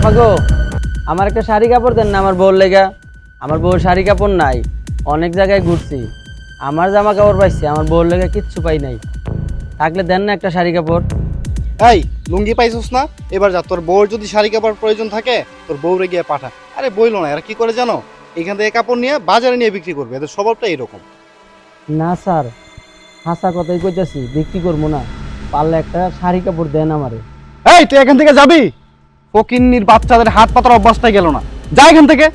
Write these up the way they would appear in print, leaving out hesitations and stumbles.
আপা গো, আমার একটা শাড়ি কাপড় দেন না আমার বউর লেগা। আমার বউর শাড়ি কাপড় নাই, অনেক জায়গায় ঘুরছি, আমার জামা কাপড় পাইছি, আমার বউর লেগা কিচ্ছু পাই নাই। থাকলে দেন না একটা শাড়ি কাপড়। এই লুঙ্গি পাইছিস না? এবার যা, তোর বউর যদি শাড়ি কাপড় প্রয়োজন থাকে তোর বউরে গিয়ে পাঠা। আরে বইলো না, এরা কি করে জানো, এখান থেকে কাপড় নিয়ে বাজারে নিয়ে বিক্রি করবে, এদের স্বভাবটা এরকম। না স্যার, হাসা কথাই কইতাছি, বিক্রি করবো না, পারলে একটা শাড়ি কাপড় দেন আমারে। এই তুই এখান থেকে যাবি? ফকিন্নির বাচ্চাদের হাত পাতার অভ্যাসটাই গেল না, যা এখান থেকে।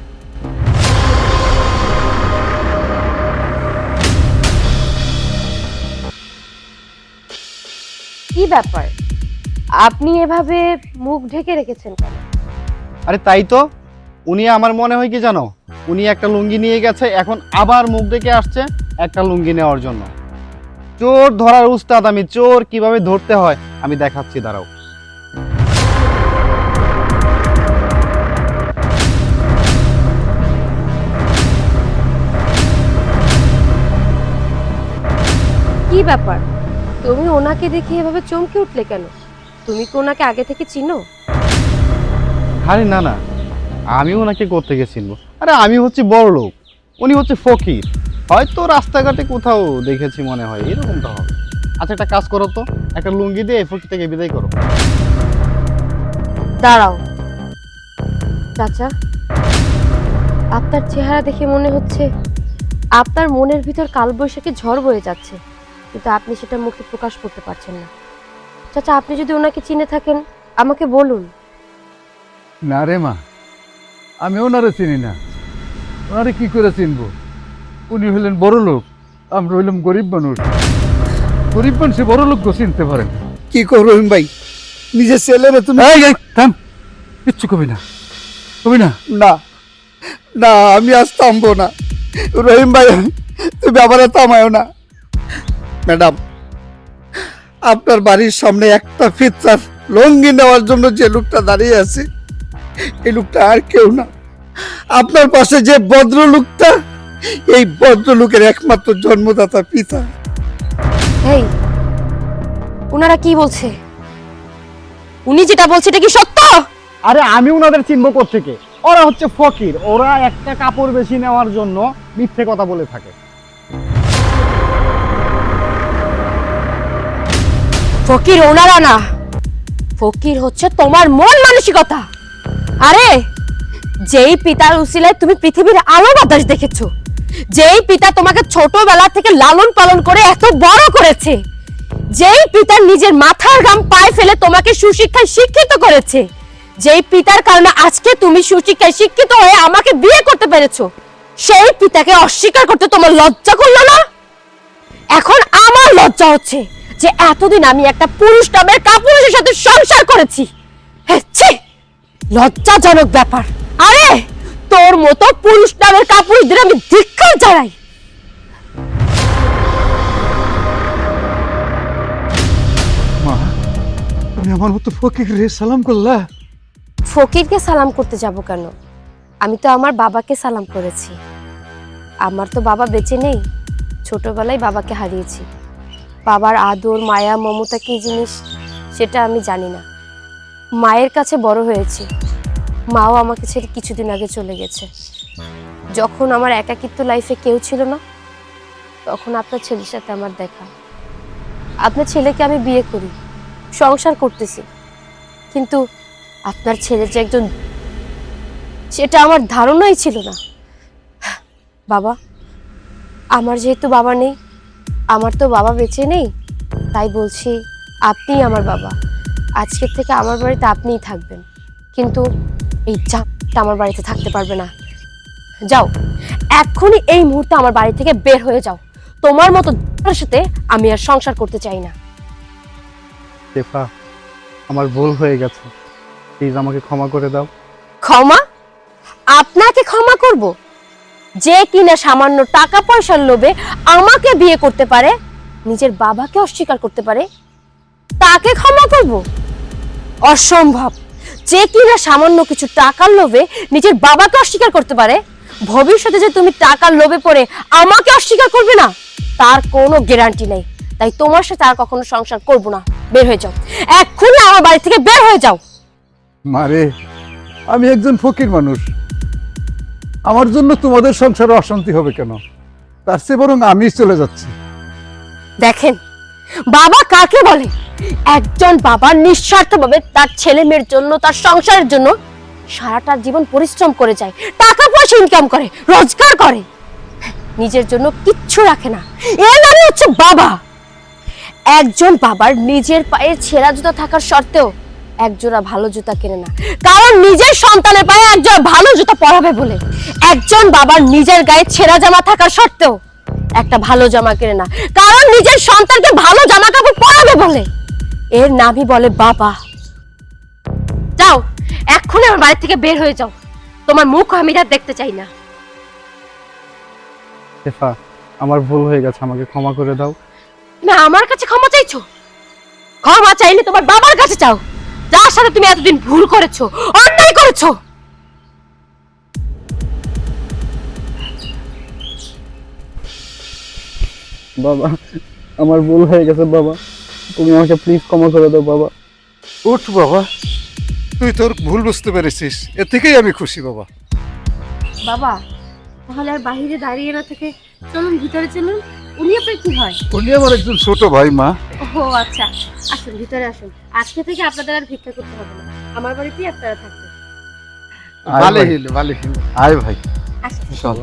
কি ব্যাপার, আপনি এভাবে মুখ ঢেকে রেখেছেন কেন? আরে তাই তো, উনি আমার মনে হয় কি জানো, উনি একটা লুঙ্গি নিয়ে গেছে, এখন আবার মুখ ডেকে আসছে একটা লুঙ্গি নেওয়ার জন্য। চোর ধরার উস্তাদ আমি, চোর কিভাবে ধরতে হয় আমি দেখাচ্ছি, দাঁড়াও। কি ব্যাপার, তুমি ওনাকে দেখে এভাবে চমকে উঠলে কেন? তুমি কি ওনাকে আগে থেকে চিনো? আরে না না, আমি ওনাকে কোত্থেকে গেছিলাম? আরে আমি হচ্ছে বড় লোক, উনি হচ্ছে ফকির, হয়তো রাস্তাঘাটে কোথাও দেখেছি মনে হয়, এরকমটা হবে। আচ্ছা একটা কাজ করো তো, একটা লুঙ্গি দিয়ে এই ফকির থেকে বিদায় করো। দাঁড়াও চাচা, আপনার চেহারা দেখে মনে হচ্ছে আপনার মনের ভিতর কালবৈশাখী ঝড় বয়ে যাচ্ছে, কিন্তু আপনি সেটা মুখে প্রকাশ করতে পারছেন না। চাচা, আপনি যদি ওনাকে চিনে থাকেন আমাকে বলুন। না রে মা, আমি ওনারে চিনি না। ওনারে কি করে চিনবো? উনি হইলেন বড় লোক, আমরা হইলাম গরিব মানুষ। গরিব মানুষ বড় লোককে চিনতে পারেন। কি করো রহিম ভাই, নিজের ছেলেরে তুমি। থাম, কিচ্ছু কবি না, কবি না। না না, আমি আজ থামবো না রহিম ভাই, তুমি আবার থামায়ও না। ম্যাডাম, আপনার বাড়ির সামনে একটা ফিতরার লুঙ্গি নেওয়ার জন্য যে লোকটা দাঁড়িয়ে আছে, এই লোকটা আর কেউ না, আপনার পাশে যে ভদ্রলোকটা, এই ভদ্রলোকের একমাত্র জন্মদাতা পিতা। এই, ওনারা কি বলছে? উনি যেটা বলছে এটা কি সত্য? আরে আমি ওনাদের চিনবো কোত্থেকে? ওরা হচ্ছে ফকির, ওরা একটা কাপড় বেশি নেওয়ার জন্য মিথ্যে কথা বলে থাকে। ফকির ওনারা না, ফকির হচ্ছে তোমার মন মানসিকতা। আরে যেই পিতার উসিলায় তুমি পৃথিবীর আলো বাতাস দেখেছো, যেই পিতা তোমাকে ছোটবেলা থেকে লালন পালন করে এত বড় করেছে, যেই পিতার নিজের মাথার ঘাম পায়ে ফেলে তোমাকে সুশিক্ষায় শিক্ষিত করেছে, যেই পিতার কারণে আজকে তুমি সুশিক্ষায় শিক্ষিত হয়ে আমাকে বিয়ে করতে পেরেছো, সেই পিতাকে অস্বীকার করতে তোমার লজ্জা করলো না? এখন আমার লজ্জা হচ্ছে যে এতদিন আমি একটা পুরুষ নামের কাপুরুষের সাথে সংসার করেছি। ছি, লজ্জাজনক ব্যাপার। আরে তোর মতো পুরুষ নামের কাপুরুষদের আমি ধিক্কার জানাই। মা, তুমি আমার মতো ফকির রে সালাম করলা? ফকিরকে সালাম করতে যাব কেন? আমি তো আমার বাবাকে সালাম করেছি। আমার তো বাবা বেঁচে নেই, ছোটবেলায় বাবাকে হারিয়েছি। বাবার আদর মায়া মমতা কি জিনিস সেটা আমি জানি না। মায়ের কাছে বড় হয়েছি, মাও আমাকে ছেড়ে কিছুদিন আগে চলে গেছে। যখন আমার একাকিত্ব লাইফে কেউ ছিল না, তখন আপনার ছেলের সাথে আমার দেখা। আপনার ছেলেকে আমি বিয়ে করি, সংসার করতেছি, কিন্তু আপনার ছেলে যে একজন, সেটা আমার ধারণাই ছিল না। বাবা, আমার যেহেতু বাবা নেই, আমার তো বাবা বেঁচে নেই, তাই বলছি আপনিই আমার বাবা। আজকের থেকে আমার বাড়িতে আপনিই থাকবেন, কিন্তু এই জাতটা আমার বাড়িতে থাকতে পারবে না। যাও, এক্ষুনি এই মুহূর্তে আমার বাড়ি থেকে বের হয়ে যাও। তোমার মতো সাথে আমি আর সংসার করতে চাই না। শেফা, আমার ভুল হয়ে গেছে, প্লিজ আমাকে ক্ষমা করে দাও। ক্ষমা? আপনাকে ক্ষমা করব? যে কিনা সামান্য টাকা পয়সার লোভে আমাকে বিয়ে করতে পারে, নিজের বাবাকে অস্বীকার করতে পারে, তাকে ক্ষমা করব? অসম্ভব। যে কিনা সামান্য কিছু টাকার লোভে নিজের বাবাকে অস্বীকার করতে পারে, ভবিষ্যতে যে তুমি টাকার লোভে পড়ে আমাকে অস্বীকার করবে না তার কোনো গ্যারান্টি নেই। তাই তোমার সাথে আর কখনো সংসার করব না। বের হয়ে যাও, এক্ষুনি আমার বাড়ি থেকে বের হয়ে যাও। মারে, আমি একজন ফকির মানুষ, আমার জন্য তোমাদের সংসারে অশান্তি হবে কেন? তার চেয়ে বরং আমি চলে যাচ্ছি। দেখেন, বাবা কাকে বলে? একজন বাবা নিঃস্বার্থভাবে তার ছেলে মেয়ের জন্য, তার সংসারের জন্য সারাটা জীবন পরিশ্রম করে যায়, টাকা পয়সা ইনকাম করে, রোজগার করে, নিজের জন্য কিচ্ছু রাখে না। এর নামই হচ্ছে বাবা। একজন বাবার নিজের পায়ে ছেঁড়া জুতা থাকার সত্ত্বেও একজোড়া ভালো জুতা কেনে না, কারণ নিজের সন্তানের পায়ে একজোড়া ভালো জুতা পরাবে বলে। একজন বাবার নিজের গায়ে ছেঁড়া জামা থাকার সত্ত্বেও একটা ভালো জামা কেনে না, কারণ নিজের সন্তানকে ভালো জামা কাপড় পরাবে বলে। এর নামই বলে বাবা। যাও, এক্ষুনি আমার বাড়ি থেকে বের হয়ে যাও, তোমার মুখ আমি আর দেখতে চাই না। শেফা, আমার ভুল হয়ে গেছে, আমাকে ক্ষমা করে দাও। তুমি আমার কাছে ক্ষমা চাইছো? ক্ষমা চাইলে তোমার বাবার কাছে চাও, যার সাথে তুমি এতদিন ভুল করেছো, অন্যায় করেছো। বাবা, আমার ভুল হয়ে গেছে বাবা, তুমি আমাকে প্লিজ ক্ষমা করে দাও বাবা। উঠ বাবা, তুই তোর ভুল বুঝতে পেরেছিস, এ থেকেই আমি খুশি বাবা। বাবা, তাহলে আর বাইরে দাঁড়িয়ে না থেকে চলুন ভিতরে চলুন। উনি আপনার কি হয়? উনি আমার একজন ছোট ভাই মা। ও আচ্ছা, আসুন ভিতরে আসুন। আজকে থেকে আপনাদের আর ভিক্ষা করতে হবে না, আমার বাড়িতেই আপনারা থাকবেন। ভালো হইলো, ভালো হইলো। আয় ভাই, আসুন। চল।